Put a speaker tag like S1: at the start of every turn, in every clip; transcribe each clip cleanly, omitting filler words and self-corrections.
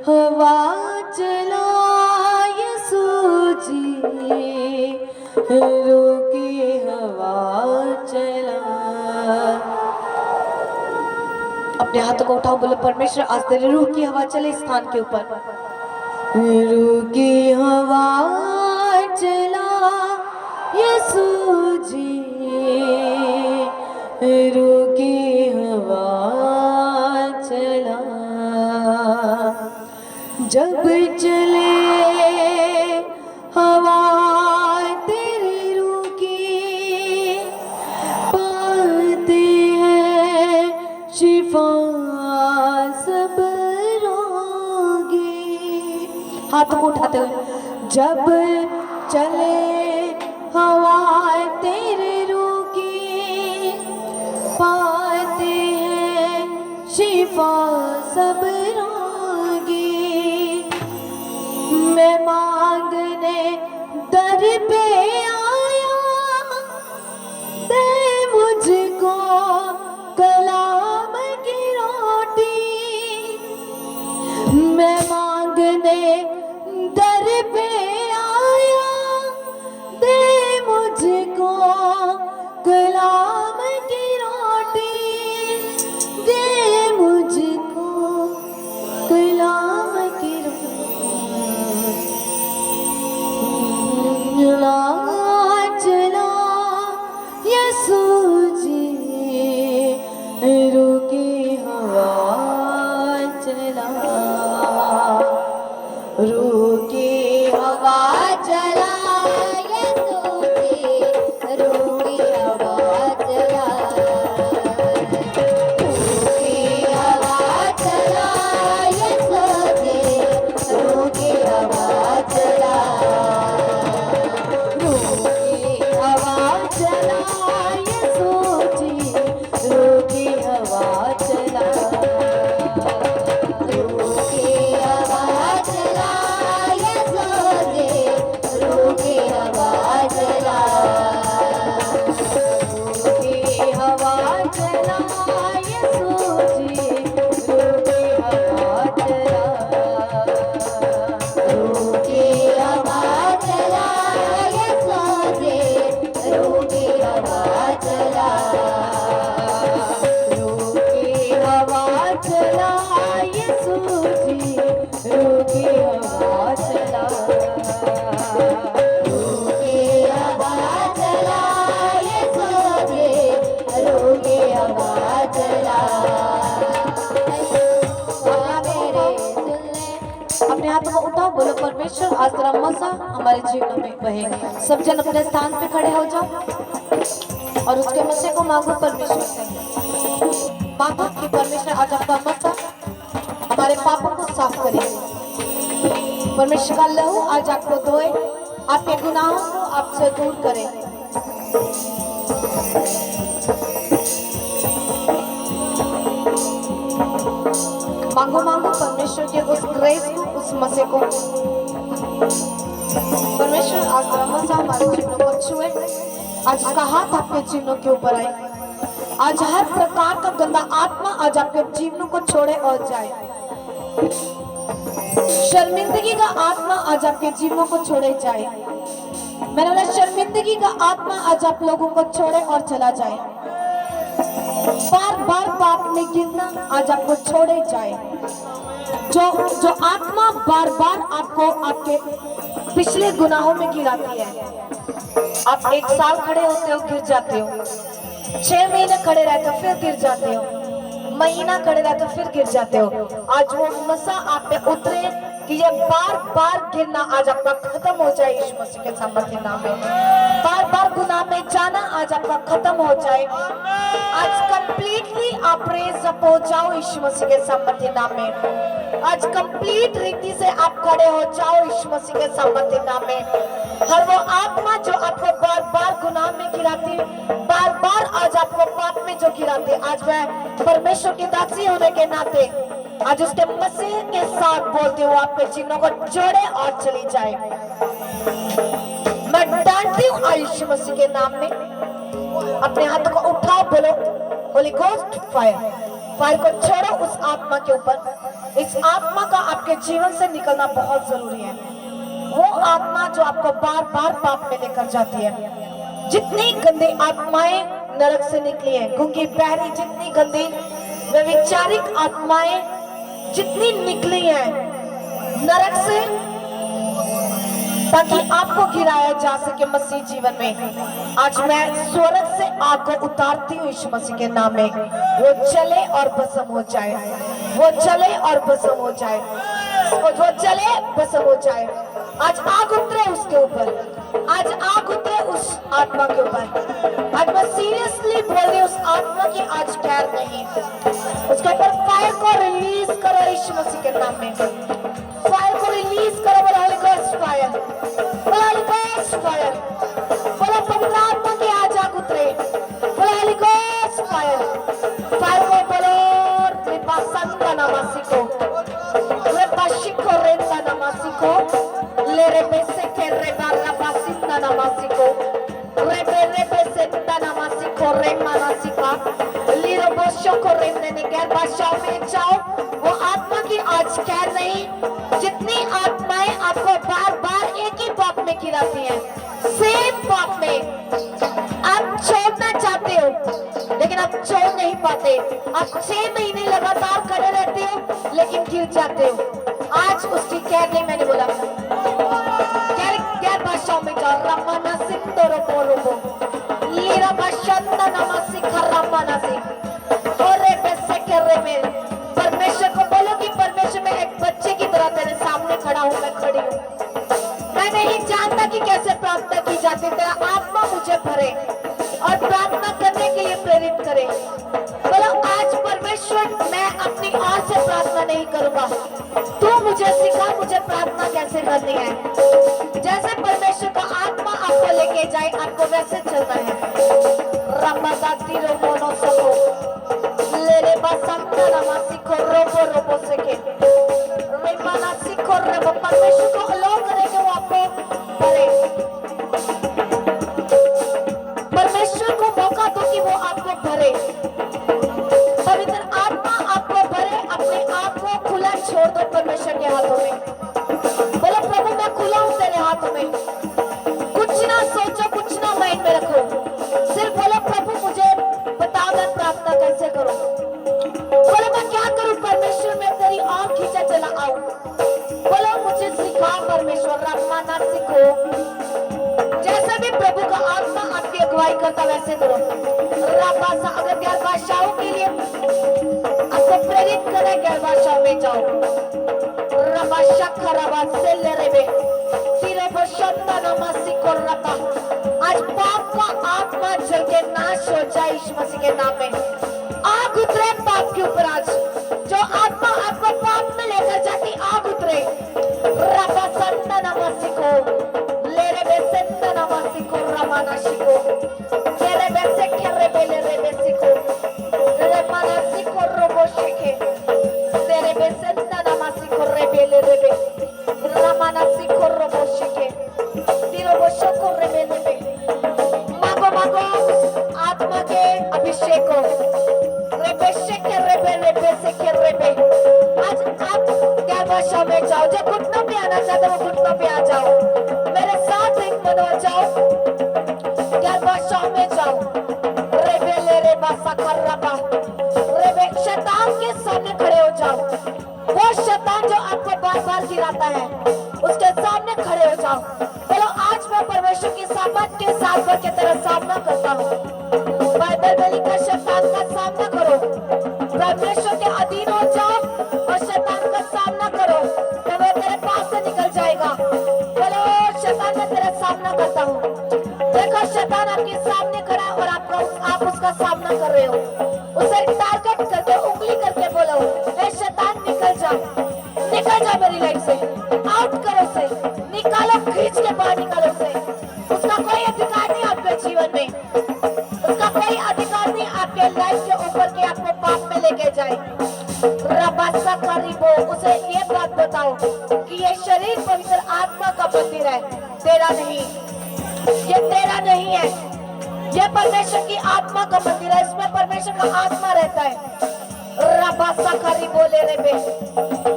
S1: हवा चलाए सूजी रोकी हवा चला। अपने हाथों को उठाओ, बोलो परमेश्वर आज तेरे रूह की हवा चले इस स्थान के ऊपर। रूह की हवा चला यीशु जी, रूह की हवा चला। जब चले हवा तेरी रूह की, पाते हैं शिफा सब रोगी। हाथ को उठाते हुए जब चले हवा तेरे रूह की, पाते हैं शिफा सब रोगी। मैं मांगने दर पे आया, दे मुझको कलाम की रोटी। मैं मांगने दर पे आया, दे मुझको कलाम की रोटी। दे मुझको कलाम की रोटी। चला यीशु जी, रूकी हवा चला। रूकी हवा चला यीशु जी, रूकी हवा चला। रूकी हवा चला यीशु जी, रूकी हवा चला। रूकी हवा चला यीशु जी, रूकी हवा चला। रूकी हवा चला यीशु जी, रूकी हवा चला। रूकी हवा चला यीशु जी, रूकी हवा चला। रूकी हवा चला यीशु जी, रूकी हवा चला। रूकी हवा चला यीशु जी, रूकी हवा चला। रूकी हवा चला यीशु जी, रूकी हवा चला। अपने हाथों को उठाओ, बोलो परमेश्वर आज तेरा मसा हमारे जीवन में बहे। सब जन अपने स्थान पे खड़े हो जाओ और उसके मसे को मांगो परमेश्वर से। मांगो कि परमेश्वर आज आपका मसा हमारे पापों को साफ करे। परमेश्वर का लहू आज आपको धोए, आपके गुनाहों को आपसे दूर करे। मांगो मांगो परमेश्वर के उस ग्रेस को, उस मसे को। परमेश्वर आज तेरा मसा हमारे जीवनों को छुए। आज उसका हाथ आपके जीवनों के ऊपर आए। आज हर प्रकार का गंदा आत्मा आज आपके जीवनों को छोड़े और जाए। शर्मिंदगी का आत्मा आज आपके जीवनों को छोड़े जाए। मैंने बोला शर्मिंदगी का आत्मा आज आप लोगों को छोड़े और चला जाए। बार बार पाप में गिरना आज आपको छोड़े जाए। जो आत्मा बार बार आपको आपके पिछले गुनाहों में गिराती है। आप 1 साल खड़े होते हो, गिर जाते हो। 6 महीने खड़े रहते हो, फिर गिर जाते हो। महीना खड़े रहते हो, फिर गिर जाते हो। आज वो मसा आप पे उतरे कि ये बार बार गिरना आज आपका खत्म हो जाए यीशु मसीह के सामर्थ्य नाम में। बार बार गुनाह में जाना आज आपका खत्म हो जाए। आज कंप्लीटली आप रेज अप हो जाओ यीशु मसीह के सामर्थ्य नाम में। आज कंप्लीट रीति से आप खड़े हो जाओ यीशु मसीह के सामर्थ्य नाम में। हर वो आत्मा जो आपको बार बार गुनाह में गिराती, बार बार आज आपको पाप में जो गिराती, आज मैं परमेश्वर की दासी होने के नाते आज उसके मसीह के साथ बोलते हुए आपके जीवनों को जोड़े और चली जाए। मैं डांटती हूँ यीशु मसीह के नाम में। अपने हाथों को उठाओ, बोलो होली घोस्ट फायर। फायर को छोड़ो उस आत्मा के ऊपर। इस आत्मा का आपके जीवन से निकलना बहुत जरूरी है। वो आत्मा जो आपको बार बार पाप में लेकर जाती है। जितनी गंदी आत्माएं नरक से निकली है, गूंगी बहरी जितनी गंदी व्यभिचारिक आत्माएं जितनी निकली हैं नरक से, ताकि आपको गिराया जा सके मसीह जीवन में। आज मैं स्वर्ग से आग को उतारती हूँ यीशु मसीह के नाम में। वो जले और भस्म हो जाए, वो जले और भस्म हो जाए, वो जले भस्म हो जाए। आज आग उतरे उसके ऊपर, आज आग उतरे उस आत्मा के ऊपर। आज मैं सीरियसली बोल रही हूँ, उस आत्मा की आज खैर नहीं। उसके ऊपर फायर को रिलीज करो यीशु मसीह के नाम में। फायर को रिलीज करो, बोलो होली गोस्ट फायर, बोलो होली गोस्ट फायर, बोलो पवित्र आत्मा की आज आग उतरे, बोलो होली गोस्ट फायर। फायर को बोलो रिपासंता नमासी को, रिपाशी को रेंदा नमासी को, लेरे बेसे के रेबारा बासिंदा नमासी को, रेबे रेबे सेंदा नमासी को रेमानासी का, लीरो बोशो को रेमने निकल बादशाह में जाओ। वो आत्मा की आज खैर नहीं। जितनी आत्माएं आपको बार बार एक ही पाप में गिराती हैं, सेम पाप में आप छोड़ना चाहते हो लेकिन आप छोड़ नहीं पाते। आप 6 महीने लगातार खड़े रहते हो लेकिन गिर जाते हो। आज उसकी खैर नहीं। मैंने बोला क्या भाषाओं में जाओ, रमाना सिंदोरो बोरोबो लीरा बशंदा नमसी खरामाना से और रे पैसे कर रे में परमेश्वर को बोलो कि परमेश्वर मैं एक बच्चे की तरह तेरे सामने खड़ा हूँ, मैं खड़ी हूँ। मैं नहीं जानता कि कैसे प्रार्थना की जाती, तेरा आत्मा मुझे भरे और प्रार्थना करने के लिए प्रेरित करे। बोलो आज परमेश्वर मैं अपनी ओर से प्रार्थना नहीं करूंगा, तू मुझे सिखा मुझे प्रार्थना कैसे करनी है। जैसे परमेश्वर का आत्मा आपको लेके जाए आपको वैसे चलना है। रमदाती रो मोनो सको लेरे बासंता नमासी को रोबो रोबो सके रेमाना सिखो रेबो। परमेश्वर को अलाउ करेंगे वो आपको भरे। परमेश्वर को मौका दो कि वो आपको भरे। पवित्र आत्मा आपको भरे। अपने आप को खुला छोड़ दो परमेश्वर के हाथों में। बोलो प्रभु मैं खुला हूँ तेरे हाथों में। कुछ ना सोचो, कुछ ना माइंड में रखो, सिर्फ बोलो प्रभु मुझे बताओ मैं प्रार्थना कैसे करूं। बोलो मैं क्या करूं परमेश्वर, मैं तेरी और खींचा चला आऊं। बोलो मुझे सिखा परमेश्वर, रमाना सिखो। जैसे भी प्रभु का आत्मा आपकी अगुवाई करता वैसे करो। रबासा अगर गैर भाषाओं के लिए आपको प्रेरित करे गैर भाषाओं में जाओ। रबाशा खराबा से ले रेबे तीरे बशंता नमासी को रबा। आज पाप का आत्मा जल के नाश हो जाए यीशु मसीह के नाम में। आग उतरे पाप के ऊपर। आज जो आत्मा आपको पाप में लेकर जाती आग उतरे। रबा संता नमासी को लेरे बेसेंता नमासी को रमानाशी को लेरे बेसे खेरे बेले रे बेसी को लेरे मानासी को रोबो शेखे लेरे बेसेंता नमासी को रे बेले रे बे रमानासी को रोबो शेखे तीरो बोशो को रे बेले बे। मागो मागो आत्मा के अभिषेक को रेबे शेखे रे बेले बेसे खेरे बे। आज आप क्या भाषा में जाओ, जो घुटनों पे आना चाहते हो घुटनों पे आ जाओ। मेरे साथ एक मन हो जाओ, क्या भाषा में जाओ। रेबे ले रे बासा कर रबा रेबे शैतान के सामने खड़े हो जाओ। वो शैतान जो आपको बार बार गिराता है उसके सामने खड़े हो जाओ। बोलो आज मैं परमेश्वर की सामर्थ के साथ भर के तेरा सामना करता हूँ। बाइबल का शैतान का सामना करो, परमेश्वर के अधीन हो जाओ और शैतान का सामना करो तो वो तेरे पास से निकल जाएगा। बोलो शैतान मैं तेरा सामना करता हूँ। देखो शैतान आपके सामने खड़ा है और आप उसका सामना कर रहे हो। उसे टारगेट करके उंगली करके बोलो ए शैतान निकल जा मेरी लाइफ से, आउट करो उसे, निकालो, खींच के बाहर निकालो उसे। उसका कोई अधिकार नहीं आपके जीवन में, उसका कोई अधिकार नहीं आपके लाइफ के ऊपर के आपको पाप में लेके जाए। रबासा करीबो उसे ये बात बताओ कि ये शरीर पवित्र आत्मा का मंदिर है, तेरा नहीं। ये तेरा नहीं है, ये परमेश्वर की आत्मा का मंदिर है। इसमें परमेश्वर का आत्मा रहता है। रबासा करी बोले रे बे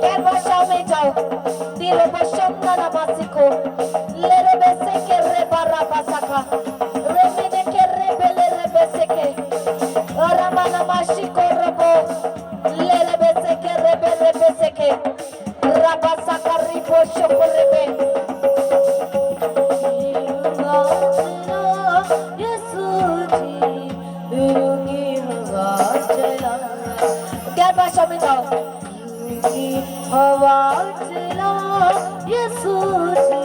S1: गैर भाषाओं में जाओ दिलो बशम ना नमासिको ले रे बेसे के रे बारा बासा का रे में के रे बेले रे बेसे के रमा नमाशिको रबो ले रे बेसे के रे बेले बेसे के रबासा करी बोशो को रे बे गैर भाषा में जाओ हवा चला यीशु जी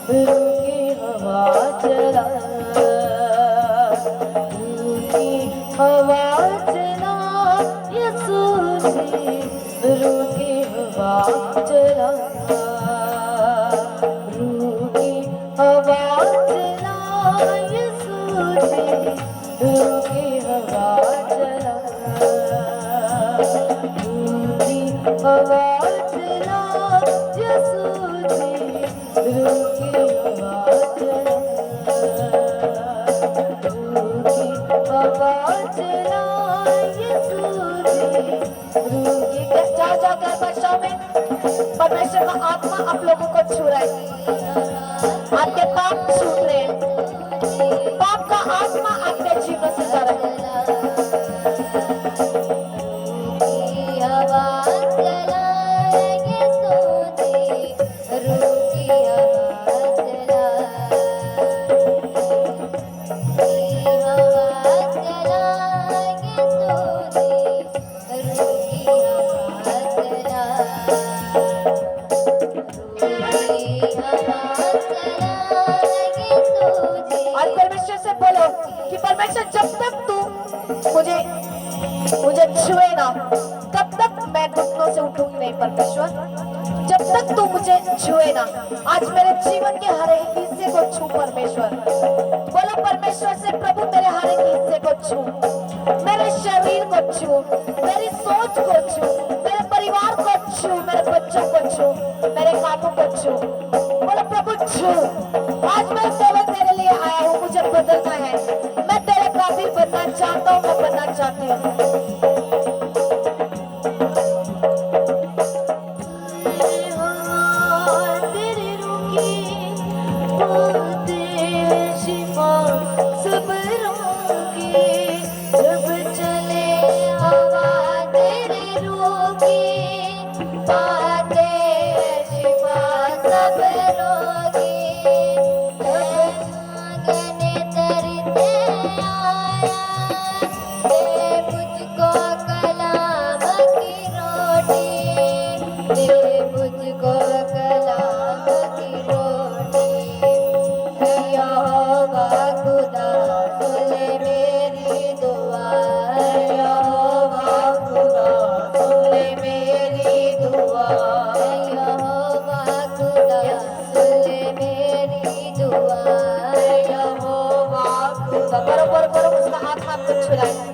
S1: रूकी हवा चला रूकी हवा चला यीशु जी रूकी हवा चला रूकी हवा चला यीशु जी रूकी हवा चला हवा चला यीशु जी रूकी हवा चला रूकी हवा चला यीशु जी रूकी जाओ जाओ कर भाषाओं में परमेश्वर का आत्मा आप लोगों को छू रहा है आपके पाप छूट रहे हैं पाप का आत्मा आपके जीवन से जा रहा है जब तक तू मुझे छुए ना तब तक मैं घुटनों से उठूंगी नहीं परमेश्वर जब तक तू मुझे छुए ना आज मेरे जीवन के हर एक हिस्से को छू परमेश्वर बोलो परमेश्वर से प्रभु मेरे हर एक हिस्से को छू मेरे शरीर को छू मेरी सोच को छू मेरे परिवार को छू मेरे बच्चों को छू मेरे कामों को छू बोलो प्रभु छू आज मैं केवल तेरे लिए आया हूँ मुझे बदलना है मैं तेरे काबिल बनना चाहता हूँ मैं बनना चाहती हूँ बरोबर बरोबर उसका हाथ आपको छुलाए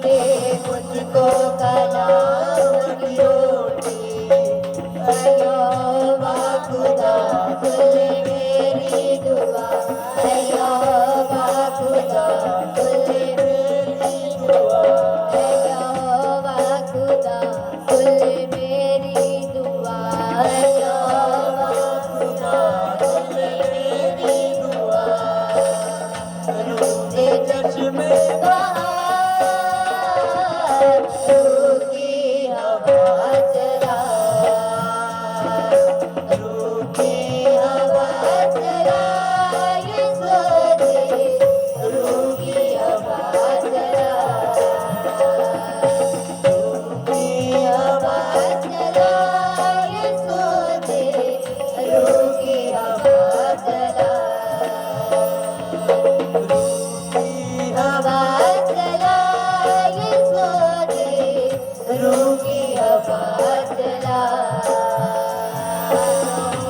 S2: दे मुझको कलाम की रोटी, अयो वा खुदा सुन मेरी दुआ, अयो वा खुदा सुन मेरी दुआ, अयो वा खुदा सुन मेरी दुआ, अयो वा खुदा सुन मेरी दुआ। रूठे चश्मे रूठी हवा चला, रूठी हवा चला, ये सोचे रूठी हवा चला, रूठी हवा चला, ये सोचे रूठी हवा चला, हवा चला, ये सोचे रूठी हवा चला,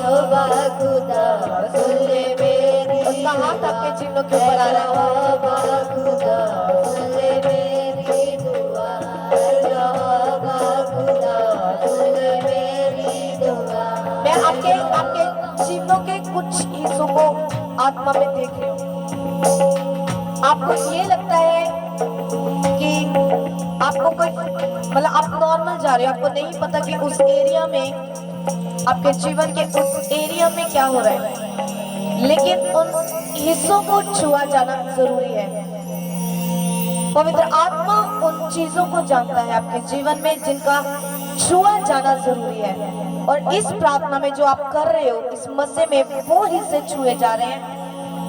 S2: हवा खुदा सुन ले मेरी
S1: उसका हाथ आपके चिन्हों के ऊपर आ रहा है।
S2: हवा खुदा सुन ले मेरी दुआ, हवा खुदा सुन ले मेरी दुआ।
S1: मैं आपके आपके चिन्हों के कुछ हिस्सों को आत्मा में देख रही हूँ। आपको ये लगता है कि आपको कोई मतलब आप नॉर्मल जा रहे हो, आपको नहीं पता कि उस एरिया में आपके जीवन के उस एरिया में क्या हो रहा है, लेकिन उन हिस्सों को छुआ जाना जरूरी है। पवित्र आत्मा उन चीजों को जानता है आपके जीवन में जिनका छुआ जाना जरूरी है, और इस प्रार्थना में जो आप कर रहे हो, इस मसीह में वो हिस्से छुए जा रहे हैं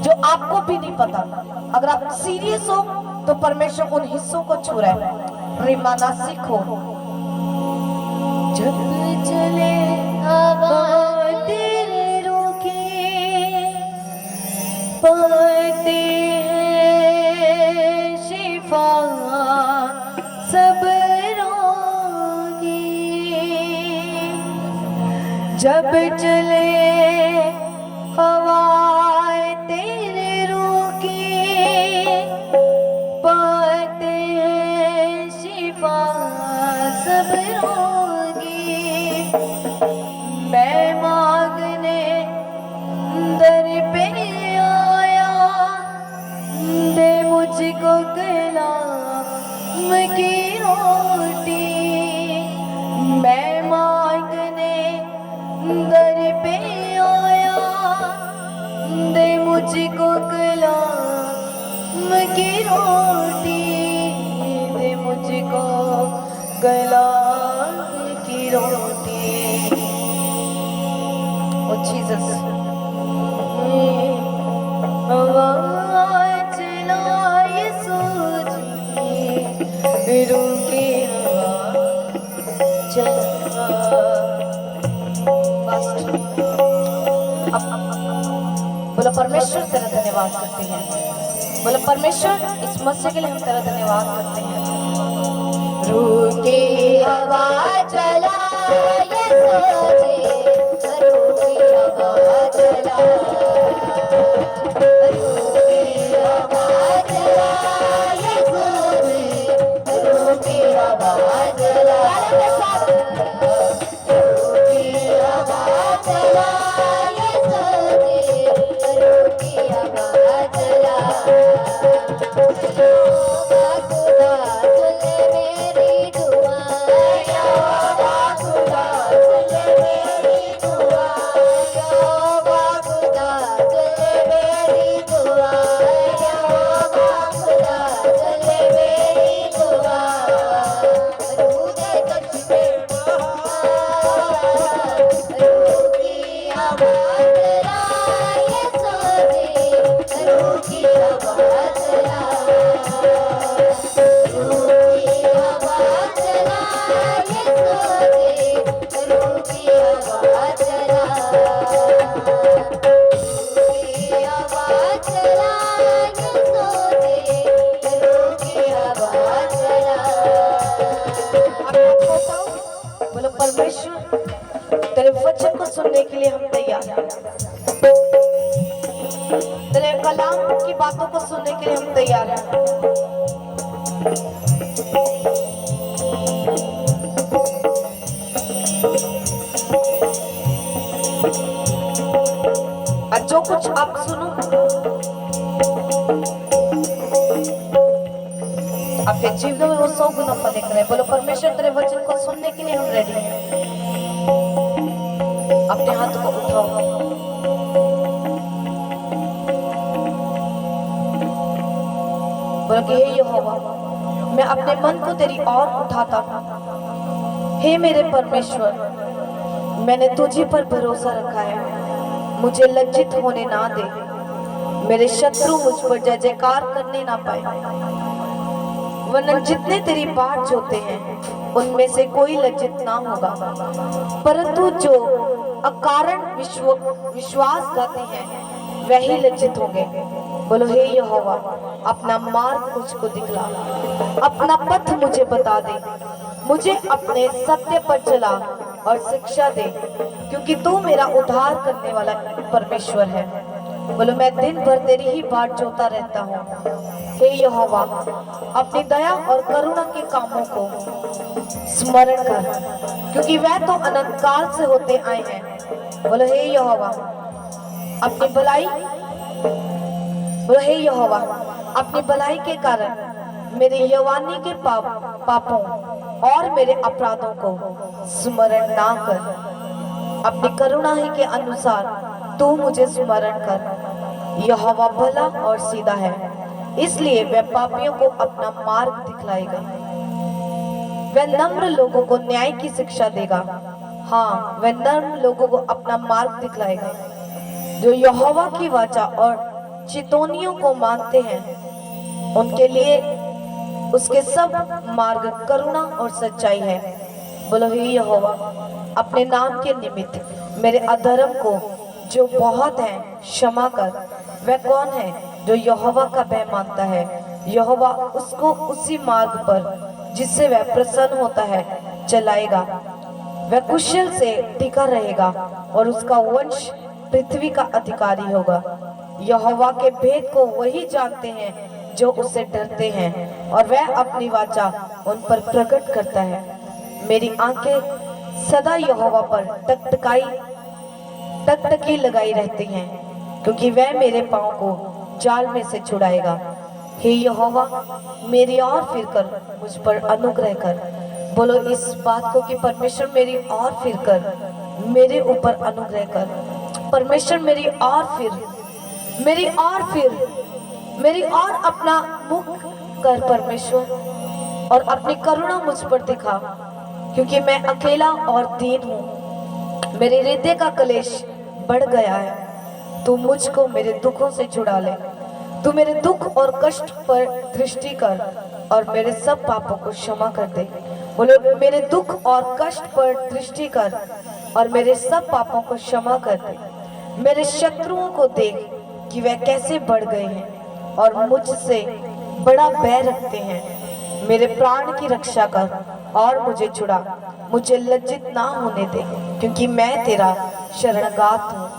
S1: जो आपको भी नहीं पता। अगर आप सीरियस हो तो परमेश्वर उन हिस्सों को छू रहा है। रिमाना सीखो।
S2: जब चले हवा तेरे रोके, पाते हैं शिफा सब रोगी। जब चले हवाएं तेरे रोके, पाते हैं शिफा सब रोगी। मैं मांगने दर पे आया, दे मुझको कलाम की रोटी। मैं मांगने दर पे आया, दे मुझको कलाम की रोटी, दे मुझको कलाम की रोटी।
S1: ओ जीसस,
S2: हवा चला यीशु जी, रूठी हवा चला।
S1: बोलो परमेश्वर तेरा धन्यवाद करते हैं। बोलो परमेश्वर इस मसीह के लिए हम तेरा धन्यवाद करते हैं।
S2: रूठी हवा चला यीशु जी, रूठी हवा चला, रूठी हवा चला यीशु जी, रूठी हवा चला, रूठी हवा चला यीशु जी, रूठी हवा चला। हवा खुदा सुन मेरी दुआ, हवा खुदा सुन मेरी दुआ, हवा खुदा सुन मेरी दुआ, हवा खुदा सुन मेरी दुआ। रूठे चश्मे रूठी हवा चला यीशु जी, रूठी हवा चला, रूठी हवा चला यीशु जी, रूठी हवा चला, रूठी हवा चला यीशु जी, रूठी हवा चला।
S1: बोलो परमेश्वर तेरे वचन को सुनने के लिए हम तैयार हैं। तेरे कलाम की बातों को सुनने के लिए हम तैयार हैं। आपके जीवन में वो 100 गुना फल करे। बोलो परमेश्वर तेरे वचन को सुनने के लिए हम रेडी हैं। अपने हाथ को उठाओ। बोलो कि हे यहोवा, मैं अपने मन को तेरी ओर उठाता हूँ। हे मेरे परमेश्वर, मैंने तुझी पर भरोसा रखा है। मुझे लज्जित होने ना दे। मेरे शत्रु मुझ पर जय जयकार करने ना पाए। वरना जितने तेरी बाट जोते हैं उनमें से कोई लज्जित ना होगा, परंतु जो अकारण विश्वास गाते हैं वही लज्जित होंगे। बोलो हे यहोवा, अपना मार्ग मुझको दिखला, अपना पथ मुझे बता दे। मुझे अपने सत्य पर चला और शिक्षा दे, क्योंकि तू मेरा उद्धार करने वाला परमेश्वर है। बोलो मैं दिन भर तेरी ही बाट जोता रहता हूँ। हे यहोवा, अपनी दया और करुणा के कामों को स्मरण कर, क्योंकि वह तो अनंत काल से होते आए हैं। बोलो हे यहोवा, अपनी भलाई, बोलो हे यहोवा, अपनी भलाई के कारण मेरे यौवानी के पापों और मेरे अपराधों को स्मरण ना कर। अपनी करुणा ही के अनुसार तू मुझे स्मरण कर। यहोवा भला और सीधा है, इसलिए वह पापियों को अपना मार्ग दिखलाएगा। वह नम्र लोगों को न्याय की शिक्षा देगा। हाँ, वह नम्र लोगों को अपना मार्ग दिखलाएगा। जो यहोवा की वाचा और चितौनियों को मानते हैं, उनके लिए उसके सब मार्ग करुणा और सच्चाई है। बोलो हे यहोवा, अपने नाम के निमित्त मेरे अधर्म को जो बहुत है क्षमा कर। वह कौन है जो यहोवा का भय मानता है? यहोवा उसको उसी मार्ग पर जिससे वह प्रसन्न होता है चलाएगा। वह कुशल से टिका रहेगा और उसका वंश पृथ्वी का अधिकारी होगा। यहोवा के भेद को वही जानते हैं जो उससे डरते हैं, और वह अपनी वाचा उन पर प्रकट करता है। मेरी आंखें सदा यहोवा पर टकटकी लगाई रहती हैं, क्योंकि वह मेरे पांव को जाल में से छुड़ाएगा। हे यहोवा, मेरी ओर फिरकर मुझ पर अनुग्रह कर। बोलो इस बात को कि परमेश्वर मेरी ओर फिरकर मेरे ऊपर अनुग्रह कर। परमेश्वर मेरी ओर फिर, मेरी ओर अपना मुख कर परमेश्वर, और अपनी करुणा मुझ पर दिखा, क्योंकि मैं अकेला और दीन हूँ। मेरे हृदय का कलेश बढ़ गया है। तू मुझको मेरे दुखों से छुड़ा ले। तू मेरे दुख और कष्ट पर दृष्टि कर और मेरे सब पापों को क्षमा कर दे। बोलो मेरे दुख और कष्ट पर दृष्टि कर और मेरे सब पापों को क्षमा कर दे। मेरे शत्रुओं को देख कि वह कैसे बढ़ गए हैं और मुझसे बड़ा बैर रखते हैं। मेरे प्राण की रक्षा कर और मुझे छुड़ा। मुझे लज्जित ना होने दे, क्योंकि मैं तेरा शरणगात हूँ।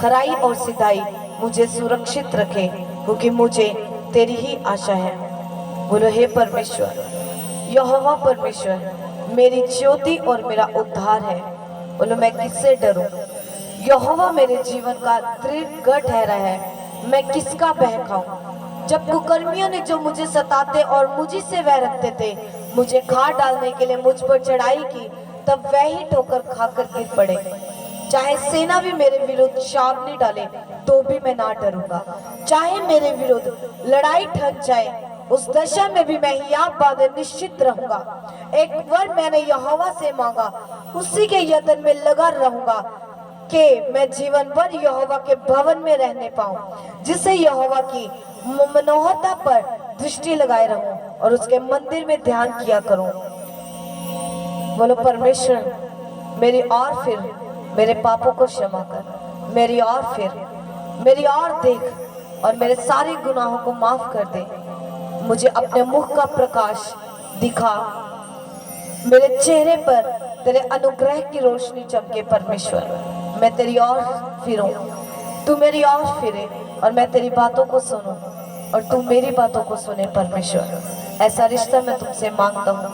S1: खराई और सिधाई मुझे सुरक्षित रखे, क्योंकि मुझे तेरी ही आशा है। बोलो हे परमेश्वर, यहोवा परमेश्वर मेरी ज्योति और मेरा उद्धार है। बोलो मैं किससे डरूं? यहोवा मेरे जीवन का दृढ़ गढ़ ठहरा है। मैं किसका भय खाऊं? जब कुकर्मियों ने जो मुझे सताते और मुझी से वह रखते थे, मुझे खा डालने के लिए मुझ पर चढ़ाई की, तब वह ही ठोकर खाकर गिर पड़े। चाहे सेना भी मेरे विरुद्ध छावनी डाले तो भी मैं ना डरूंगा। चाहे मेरे विरुद्ध लड़ाई ठन जाए, उस दशा में भी मैं हियाव बांधे निश्चित रहूंगा। एक वर मैंने यहोवा से मांगा, उसी के यत्न में लगा रहूंगा कि मैं जीवन भर यहोवा के भवन में रहने पाऊं, जिससे यहोवा की मनोहरता पर दृष्टि लगाए रहूं और उसके मंदिर में ध्यान किया करूं। बोलो परमेश्वर मेरी ओर फिर, मेरे पापों को क्षमा कर। मेरी ओर फिर, मेरी ओर देख और मेरे सारे गुनाहों को माफ कर दे। मुझे अपने मुख का प्रकाश दिखा, मेरे चेहरे पर तेरे अनुग्रह की रोशनी चमके। परमेश्वर मैं तेरी ओर फिरूं, तू मेरी ओर फिरे और मैं तेरी बातों को सुनूं और तू मेरी बातों को सुने। परमेश्वर ऐसा रिश्ता मैं तुमसे मांगता हूँ,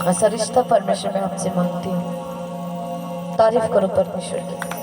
S1: ऐसा रिश्ता परमेश्वर मैं आपसे मांगती हूँ। तारीफ करो परमेश्वर की।